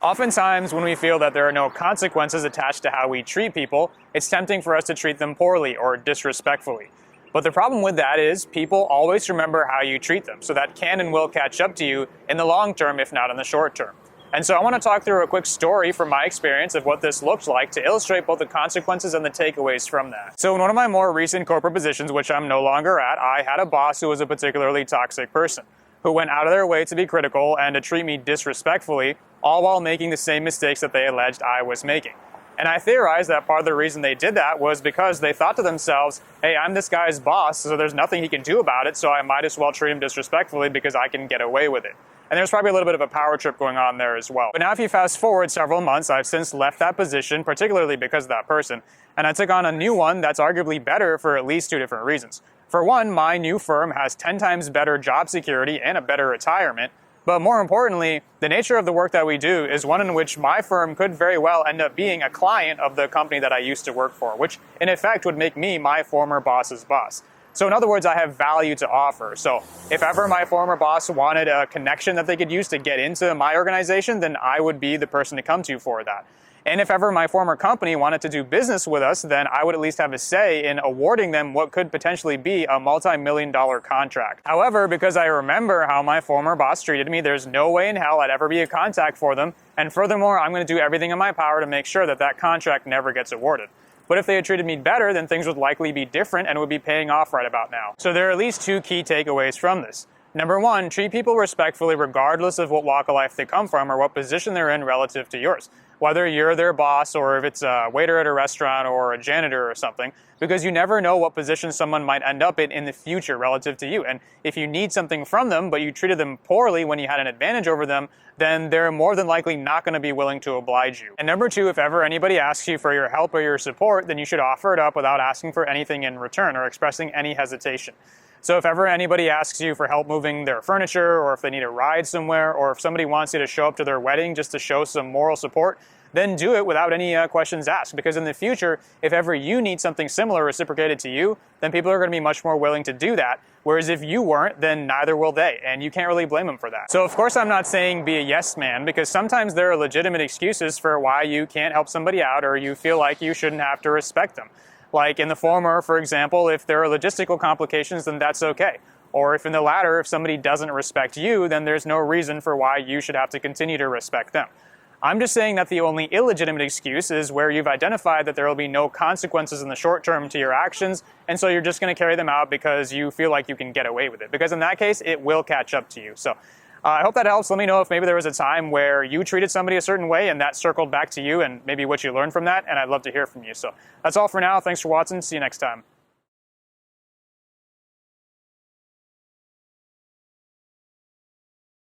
Oftentimes, when we feel that there are no consequences attached to how we treat people, it's tempting for us to treat them poorly or disrespectfully. But the problem with that is people always remember how you treat them, so that can and will catch up to you in the long term, if not in the short term. And so I want to talk through a quick story from my experience of what this looked like to illustrate both the consequences and the takeaways from that. So in one of my more recent corporate positions, which I'm no longer at, I had a boss who was a particularly toxic person, who went out of their way to be critical and to treat me disrespectfully, all while making the same mistakes that they alleged I was making. And I theorized that part of the reason they did that was because they thought to themselves, hey, I'm this guy's boss, so there's nothing he can do about it, so I might as well treat him disrespectfully because I can get away with it. And there's probably a little bit of a power trip going on there as well. But now if you fast forward several months, I've since left that position, particularly because of that person, and I took on a new one that's arguably better for at least two different reasons. For one, my new firm has 10 times better job security and a better retirement. But more importantly, the nature of the work that we do is one in which my firm could very well end up being a client of the company that I used to work for, which in effect would make me my former boss's boss. So in other words, I have value to offer. So if ever my former boss wanted a connection that they could use to get into my organization, then I would be the person to come to for that. And if ever my former company wanted to do business with us, then I would at least have a say in awarding them what could potentially be a multi-million-dollar contract. However, because I remember how my former boss treated me, there's no way in hell I'd ever be a contact for them. And furthermore, I'm going to do everything in my power to make sure that that contract never gets awarded. But if they had treated me better, then things would likely be different and would be paying off right about now. So there are at least two key takeaways from this. Number one, treat people respectfully regardless of what walk of life they come from or what position they're in relative to yours. Whether you're their boss or if it's a waiter at a restaurant or a janitor or something, because you never know what position someone might end up in the future relative to you. And if you need something from them, but you treated them poorly when you had an advantage over them, then they're more than likely not going to be willing to oblige you. And number two, if ever anybody asks you for your help or your support, then you should offer it up without asking for anything in return or expressing any hesitation. So if ever anybody asks you for help moving their furniture, or if they need a ride somewhere, or if somebody wants you to show up to their wedding just to show some moral support, then do it without any questions asked. Because in the future, if ever you need something similar reciprocated to you, then people are going to be much more willing to do that. Whereas if you weren't, then neither will they, and you can't really blame them for that. So of course I'm not saying be a yes man, because sometimes there are legitimate excuses for why you can't help somebody out or you feel like you shouldn't have to respect them. Like in the former, for example, if there are logistical complications, then that's okay. Or if in the latter, if somebody doesn't respect you, then there's no reason for why you should have to continue to respect them. I'm just saying that the only illegitimate excuse is where you've identified that there will be no consequences in the short term to your actions, and so you're just going to carry them out because you feel like you can get away with it. Because in that case, it will catch up to you. So I hope that helps. Let me know if maybe there was a time where you treated somebody a certain way and that circled back to you and maybe what you learned from that, and I'd love to hear from you. So that's all for now. Thanks for watching. See you next time.